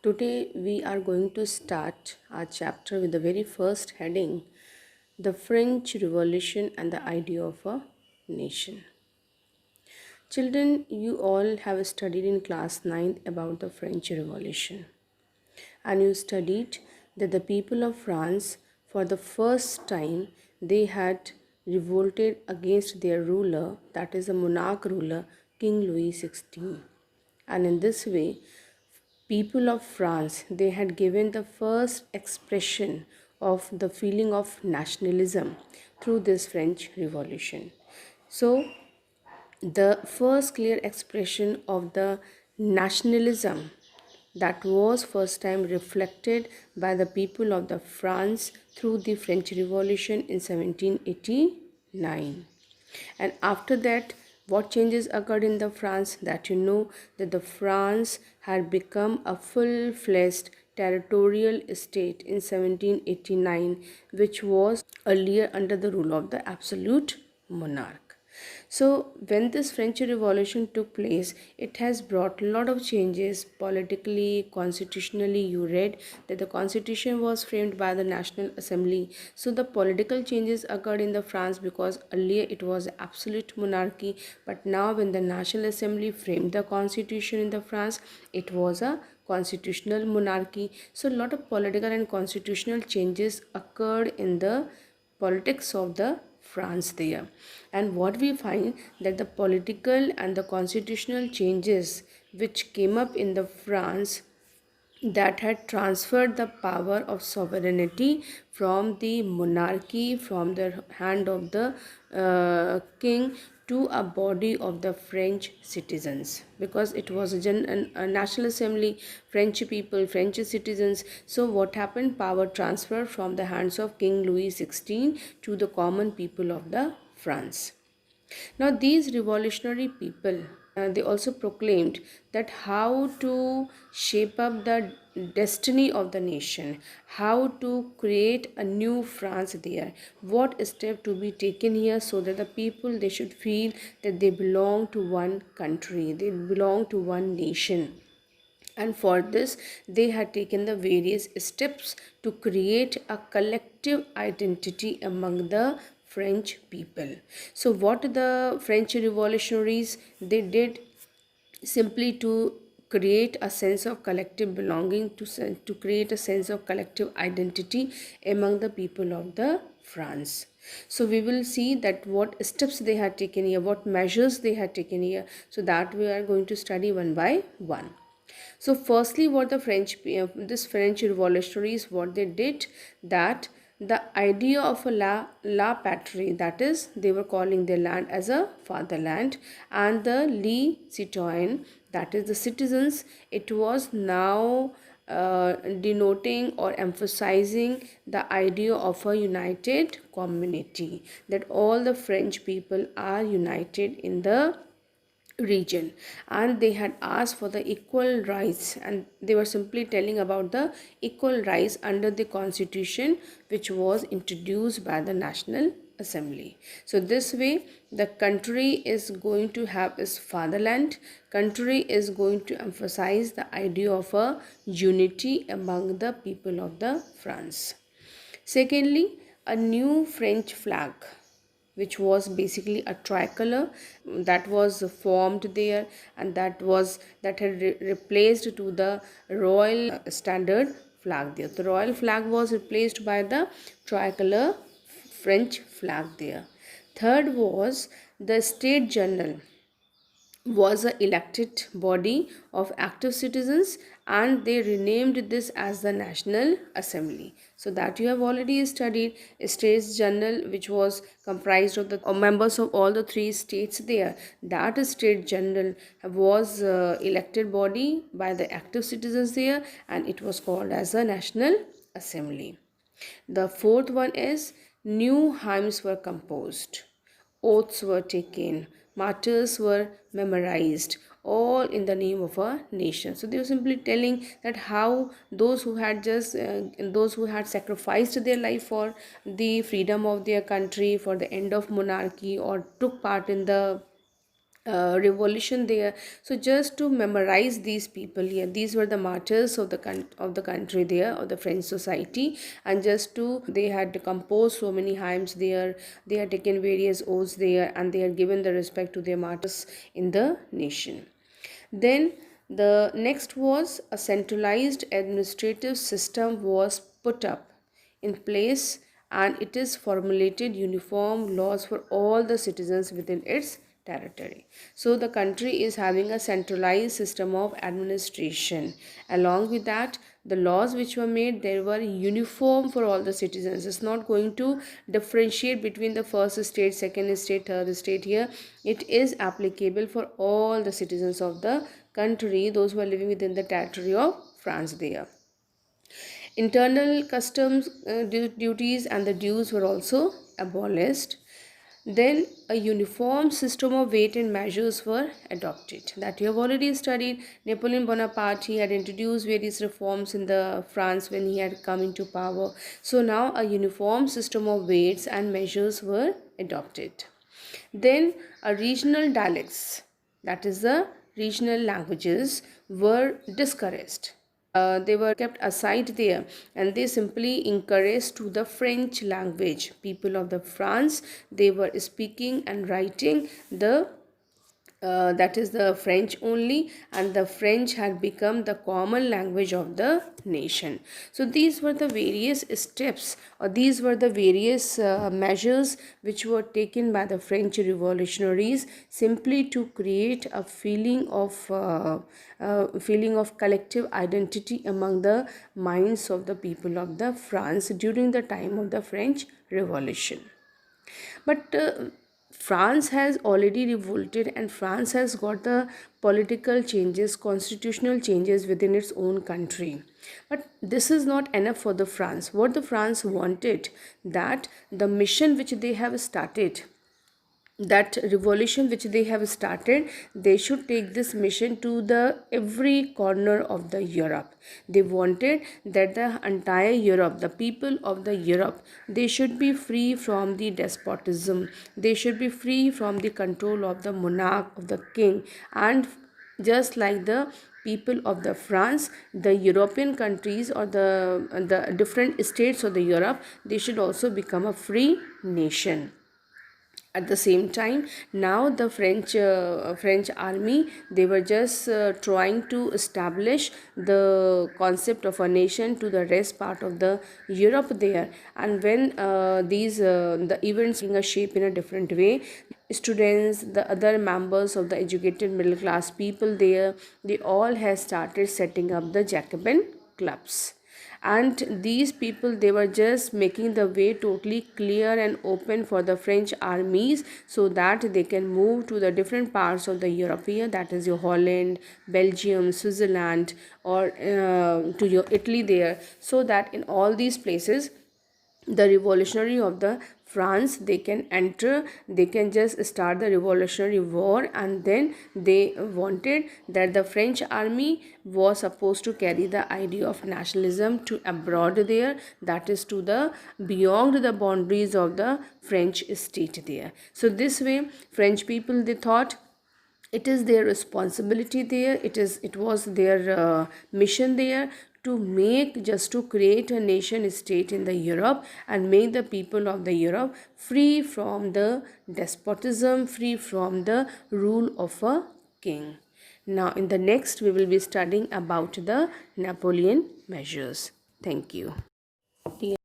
Today we are going to start our chapter with the very first heading, the French Revolution and the idea of a nation. Children, you all have studied in class 9 about the French Revolution, and you studied that the people of France, for the first time, they had revolted against their ruler, that is a monarch ruler, King Louis XVI. And in this way, people of France, they had given the first expression of the feeling of nationalism through this French Revolution. So the first clear expression of the nationalism that was first time reflected by the people of the France through the French Revolution in 1789. And after that, what changes occurred in the France, that you know that the France had become a full-fledged territorial state in 1789, which was earlier under the rule of the absolute monarch. So when this French Revolution took place, it has brought a lot of changes politically, constitutionally. You read that the constitution was framed by the National Assembly. So the political changes occurred in the France because earlier it was absolute monarchy, but now when the National Assembly framed the constitution in the France, it was a constitutional monarchy. So a lot of political and constitutional changes occurred in the politics of the France there. And what we find that the political and the constitutional changes which came up in the France, that had transferred the power of sovereignty from the monarchy, from the hand of the king, to a body of the French citizens, because it was a national assembly, French people, French citizens. So what happened? Power transfer from the hands of King Louis XVI to the common people of the France. Now, these revolutionary people, they also proclaimed that how to shape up the destiny of the nation, how to create a new France there, what step to be taken here so that the people, they should feel that they belong to one country, they belong to one nation. And for this, they had taken the various steps to create a collective identity among the French people. So what the French revolutionaries, they did simply to create a sense of collective belonging, to create a sense of collective identity among the people of the France. So we will see that what steps they had taken here, what measures they had taken here, so that we are going to study one by one. So firstly, what the this French revolutionaries, what they did, that the idea of a la patrie, that is, they were calling their land as a fatherland, and the les citoyens, that is the citizens, it was now denoting or emphasizing the idea of a united community, that all the French people are united in the region, and they had asked for the equal rights, and they were simply telling about the equal rights under the constitution which was introduced by the National Assembly. So this way the country is going to have its fatherland, country is going to emphasize the idea of a unity among the people of the France. Secondly, a new French flag, which was basically a tricolor, that was formed there, and that had replaced to the royal standard flag there. The royal flag was replaced by the tricolor French flag there. Third was the state general was an elected body of active citizens, and they renamed this as the National Assembly. So that you have already studied. States General, which was comprised of the members of all the three states there, that State General was elected body by the active citizens there, and it was called as the National Assembly. The fourth one is new hymns were composed, oaths were taken, martyrs were memorized, all in the name of a nation. So they were simply telling that how those who had sacrificed their life for the freedom of their country, for the end of monarchy, or took part in the revolution there. So just to memorize these people here, these were the martyrs of the country there, of the French society. And just to, they had composed so many hymns there, they had taken various oaths there, and they had given the respect to their martyrs in the nation. Then the next was a centralized administrative system was put up in place, and it is formulated uniform laws for all the citizens within its territory. So the country is having a centralized system of administration. Along with that, the laws which were made, they were uniform for all the citizens. It's not going to differentiate between the first state, second state, third state. Here it is applicable for all the citizens of the country, those who are living within the territory of France there. Internal customs duties and the dues were also abolished. Then a uniform system of weight and measures were adopted. That you have already studied. Napoleon Bonaparte, he had introduced various reforms in the France when he had come into power. So now a uniform system of weights and measures were adopted. Then a regional dialects, that is the regional languages, were discouraged. They were kept aside there, and they simply encouraged to the French language. People of the France, they were speaking and writing the that is the French only, and the French had become the common language of the nation. So these were the various steps, or these were the various measures which were taken by the French revolutionaries, simply to create a feeling of collective identity among the minds of the people of the France during the time of the French Revolution. But France has already revolted, and France has got the political changes, constitutional changes within its own country. But this is not enough for the France. What the France wanted, that the mission which they have started, that revolution which they have started, they should take this mission to the every corner of the Europe. They wanted that the entire Europe, the people of the Europe, they should be free from the despotism, they should be free from the control of the monarch, of the king. And just like the people of the France, the European countries, or the different states of the Europe, they should also become a free nation. At the same time, now the French army, they were just trying to establish the concept of a nation to the rest part of the Europe there. And when these the events taking a shape in a different way, students, the other members of the educated middle class people there, they all have started setting up the Jacobin clubs. And these people, they were just making the way totally clear and open for the French armies, so that they can move to the different parts of the Europe, that is your Holland, Belgium, Switzerland, or to your Italy there, so that in all these places the revolutionary of the France, they can enter, they can just start the revolutionary war. And then they wanted that the French army was supposed to carry the idea of nationalism to abroad there, that is to the beyond the boundaries of the French state there. So this way, French people, they thought it is their responsibility there, it was their mission there, to make, just to create a nation state in the Europe, and make the people of the Europe free from the despotism, free from the rule of a king. Now in the next, we will be studying about the Napoleon measures. Thank you.